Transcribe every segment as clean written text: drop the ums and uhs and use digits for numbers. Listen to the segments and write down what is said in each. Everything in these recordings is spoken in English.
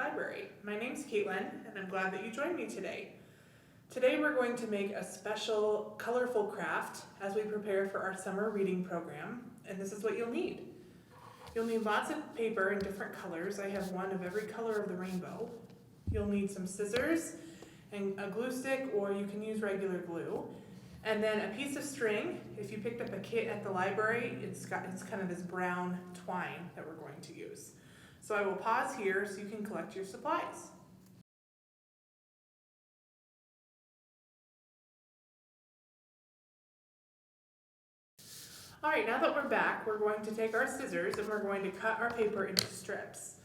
Library. My name's Caitlin, and I'm glad that you joined me today. Today we're going to make a special colorful craft as we prepare for our summer reading program, and this is what you'll need. You'll need lots of paper in different colors. I have one of every color of the rainbow. You'll need some scissors and a glue stick, or you can use regular glue. And then a piece of string. If you picked up a kit at the library, it's kind of this brown twine that we're going to use. So I will pause here so you can collect your supplies. All right, now that we're back, we're going to take our scissors and we're going to cut our paper into strips.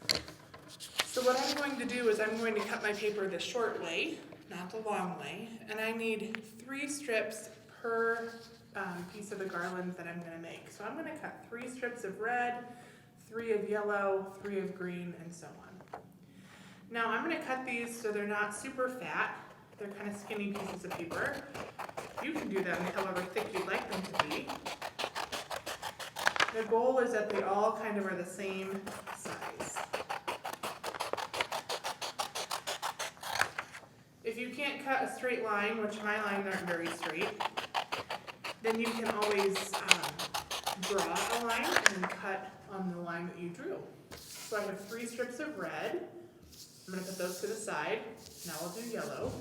So what I'm going to do is I'm going to cut my paper the short way, not the long way, and I need 3 strips per piece of the garland that I'm going to make. So I'm going to cut 3 strips of red, 3 of yellow, 3 of green, and so on. Now I'm going to cut these so they're not super fat. They're kind of skinny pieces of paper. You can do them however thick you'd like them to be. The goal is that they all kind of are the same size. If you can't cut a straight line, which my lines aren't very straight, then you can always draw a line and then cut on the line that you drew. So I have 3 strips of red. I'm going to put those to the side. Now I'll do yellow.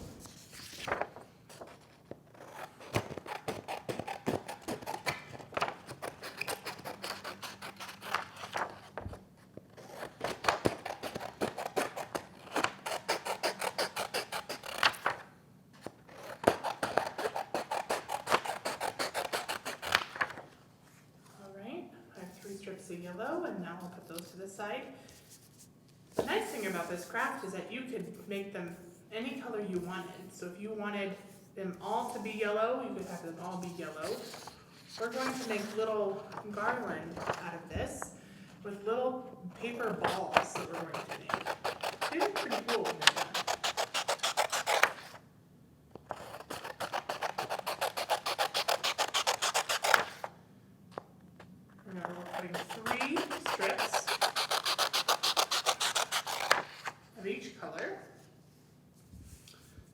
Strips of yellow, and now I'll put those to the side. The nice thing about this craft is that you could make them any color you wanted. So if you wanted them all to be yellow, you could have them all be yellow. We're going to make little garland out of this with little paper balls that we're going to make. They look pretty cool when they're done. Remember, we're putting 3 strips of each color.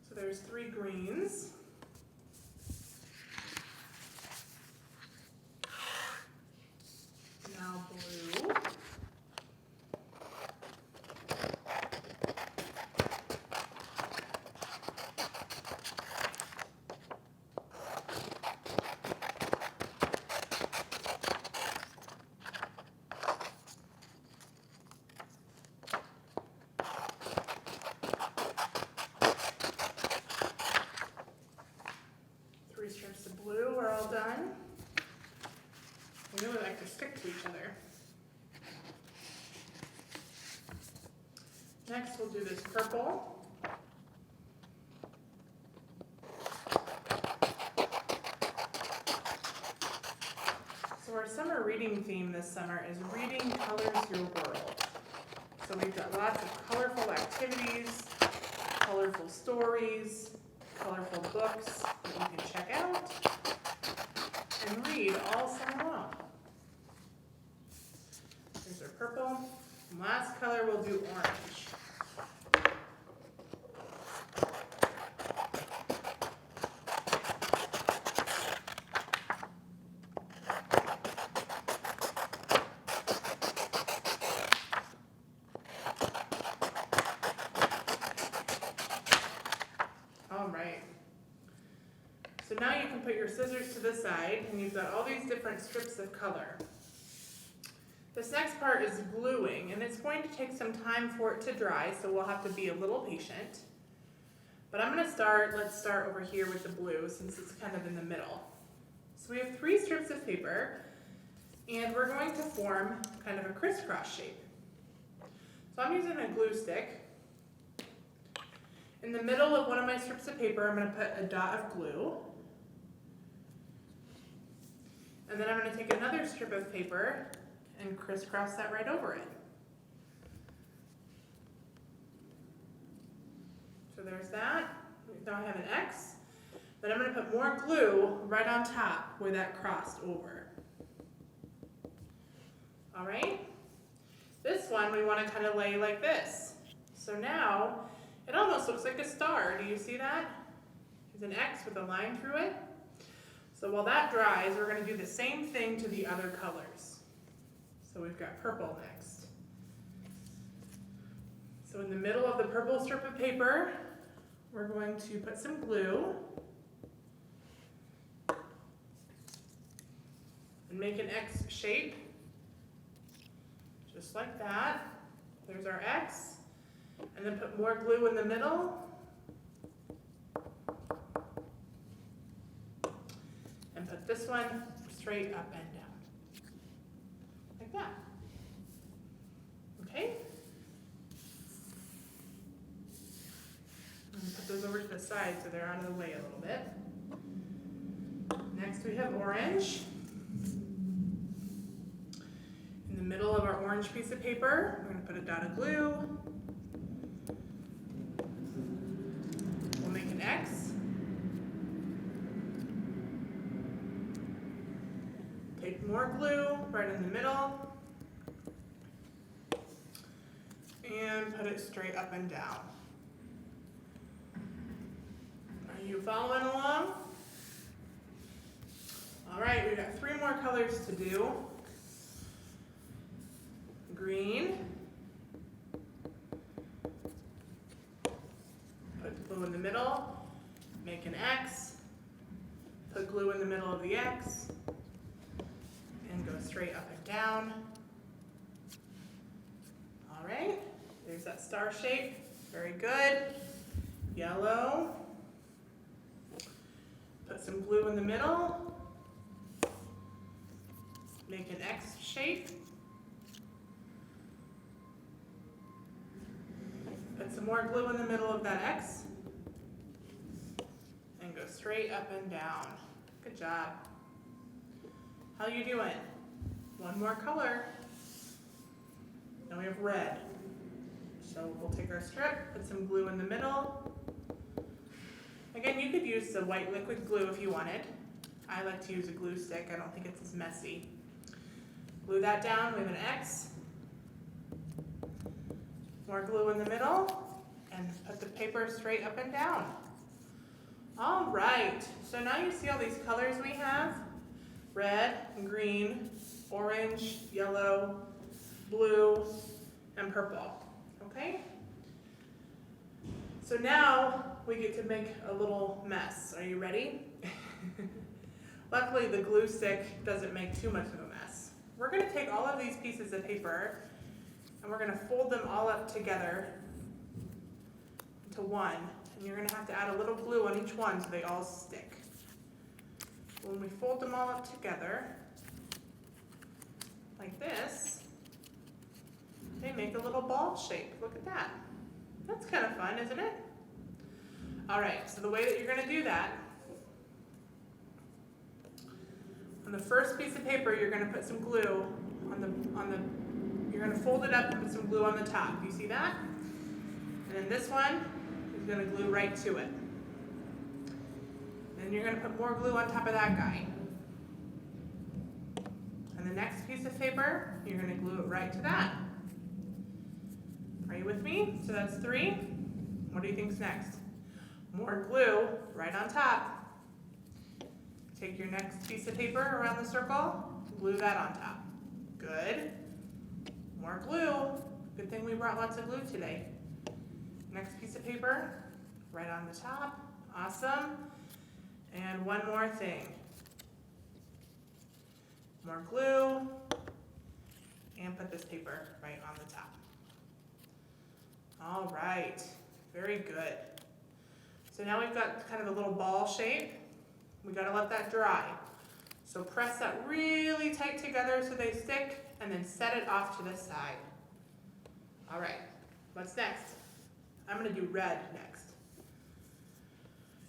So there's 3 greens. Now blue. Strips of blue are all done. They really like to stick to each other. Next we'll do this purple. So our summer reading theme this summer is Reading Colors Your World. So we've got lots of colorful activities, colorful stories, colorful books that you can check out and read all summer long. Here's our purple. And last color we'll do orange. Alright, so now you can put your scissors to the side and you've got all these different strips of color. This next part is gluing, and it's going to take some time for it to dry, so we'll have to be a little patient. But I'm going to let's start over here with the blue since it's kind of in the middle. So we have 3 strips of paper and we're going to form kind of a crisscross shape. So I'm using a glue stick. In the middle of one of my strips of paper, I'm going to put a dot of glue. And then I'm going to take another strip of paper and crisscross that right over it. So there's that. Now I have an X. Then I'm going to put more glue right on top where that crossed over. All right? This one we want to kind of lay like this. So now, it almost looks like a star. Do you see that? There's an X with a line through it. So while that dries, we're going to do the same thing to the other colors. So we've got purple next. So in the middle of the purple strip of paper, we're going to put some glue and make an X shape, just like that. There's our X, and then put more glue in the middle. And put this one straight up and down, like that. Okay? And put those over to the side so they're out of the way a little bit. Next we have orange. In the middle of our orange piece of paper, we're going to put a dot of glue. We'll make an X. Take more glue right in the middle. And put it straight up and down. Are you following along? All right, we've got 3 more colors to do. Green. Put glue in the middle. Make an X. Put glue in the middle of the X. And go straight up and down. All right, there's that star shape. Very good. Yellow. Put some glue in the middle. Make an X shape. Put some more glue in the middle of that X. And go straight up and down. Good job. How you doing? One more color. Now we have red. So we'll take our strip, put some glue in the middle. Again, you could use the white liquid glue if you wanted. I like to use a glue stick. I don't think it's as messy. Glue that down. We have an X. More glue in the middle. And put the paper straight up and down. All right. So now you see all these colors we have. Red, green, orange, yellow, blue, and purple. Okay? So now we get to make a little mess. Are you ready? Luckily, the glue stick doesn't make too much of a mess. We're going to take all of these pieces of paper and we're going to fold them all up together into one. And you're going to have to add a little glue on each one so they all stick. When we fold them all up together, like this, they make a little ball shape. Look at that. That's kind of fun, isn't it? All right, so the way that you're going to do that, on the first piece of paper, you're going to put some glue you're going to fold it up and put some glue on the top. You see that? And then this one is going to glue right to it. Then you're going to put more glue on top of that guy. And the next piece of paper, you're going to glue it right to that. Are you with me? So that's 3. What do you think's next? More glue right on top. Take your next piece of paper around the circle, glue that on top. Good. More glue. Good thing we brought lots of glue today. Next piece of paper, right on the top. Awesome. And one more thing. More glue. And put this paper right on the top. All right. Very good. So now we've got kind of a little ball shape. We gotta let that dry. So press that really tight together so they stick, and then set it off to the side. All right, what's next? I'm gonna do red next.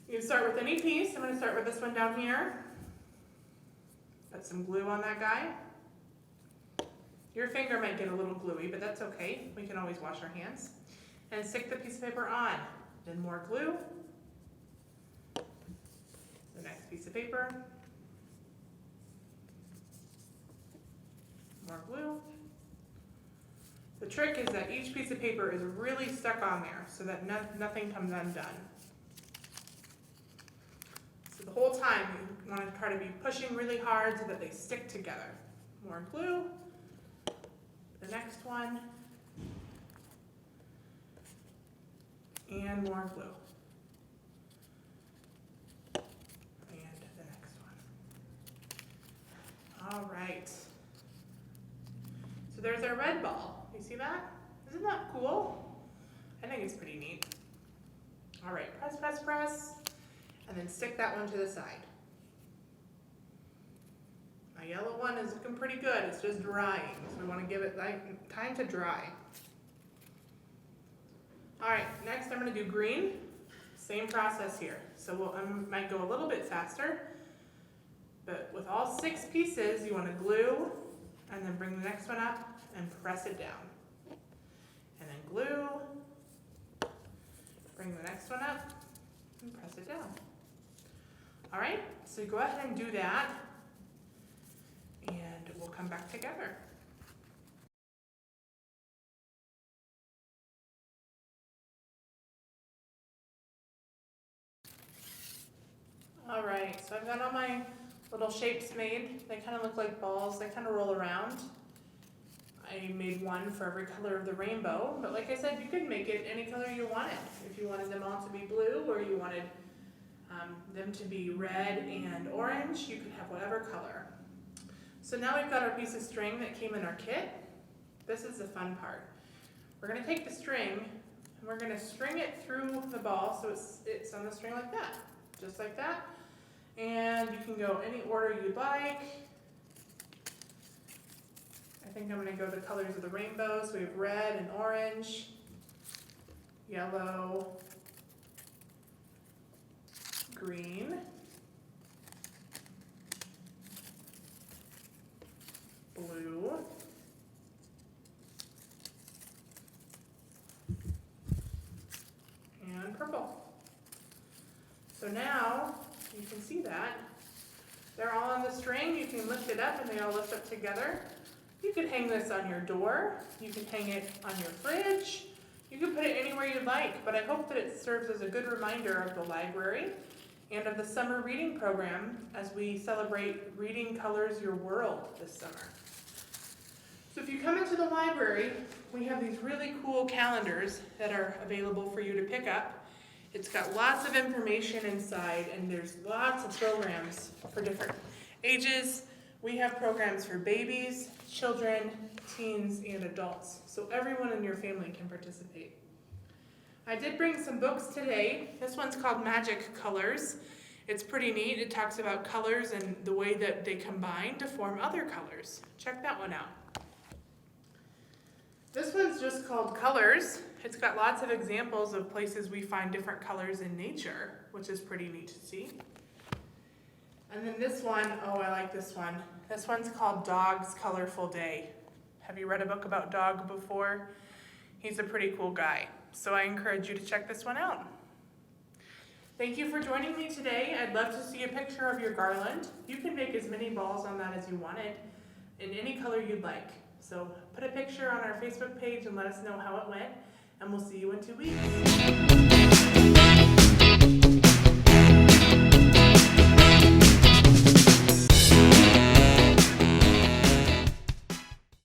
You can start with any piece. I'm gonna start with this one down here. Put some glue on that guy. Your finger might get a little gluey, but that's okay. We can always wash our hands. And stick the piece of paper on. Then more glue. The next piece of paper. More glue. The trick is that each piece of paper is really stuck on there so that nothing comes undone. So the whole time you want to try to be pushing really hard so that they stick together. More glue. The next one. And more glue. And the next one. All right. So there's our red ball. You see that? Isn't that cool? I think it's pretty neat. All right, press, press, press, and then stick that one to the side. My yellow one is looking pretty good. It's just drying, so we want to give it time to dry. All right, next I'm going to do green. Same process here. So I might go a little bit faster, but with all 6 pieces, you want to glue, and then bring the next one up and press it down. And then glue, bring the next one up and press it down. All right, so go ahead and do that, and we'll come back together. All right, so I've got all my little shapes made. They kind of look like balls. They kind of roll around. I made one for every color of the rainbow, but like I said, you could make it any color you wanted. If you wanted them all to be blue, or you wanted them to be red and orange, you could have whatever color. So now we've got our piece of string that came in our kit. This is the fun part. We're going to take the string and we're going to string it through the ball so it's on the string like that, just like that. And you can go any order you'd like. I think I'm going to go the colors of the rainbow. So we have red and orange, yellow, green, blue, and purple. So now you can see that they're all on the string. You can lift it up and they all lift up together. You could hang this on your door. You can hang it on your fridge. You can put it anywhere you'd like, but I hope that it serves as a good reminder of the library and of the summer reading program as we celebrate Reading Colors Your World this summer. So if you come into the library, we have these really cool calendars that are available for you to pick up. It's got lots of information inside, and there's lots of programs for different ages. We have programs for babies, children, teens, and adults, so everyone in your family can participate. I did bring some books today. This one's called Magic Colors. It's pretty neat. It talks about colors and the way that they combine to form other colors. Check that one out. This one's just called Colors. It's got lots of examples of places we find different colors in nature, which is pretty neat to see. And then this one, oh, I like this one. This one's called Dog's Colorful Day. Have you read a book about Dog before? He's a pretty cool guy. So I encourage you to check this one out. Thank you for joining me today. I'd love to see a picture of your garland. You can make as many balls on that as you wanted in any color you'd like. So put a picture on our Facebook page and let us know how it went, and we'll see you in 2 weeks.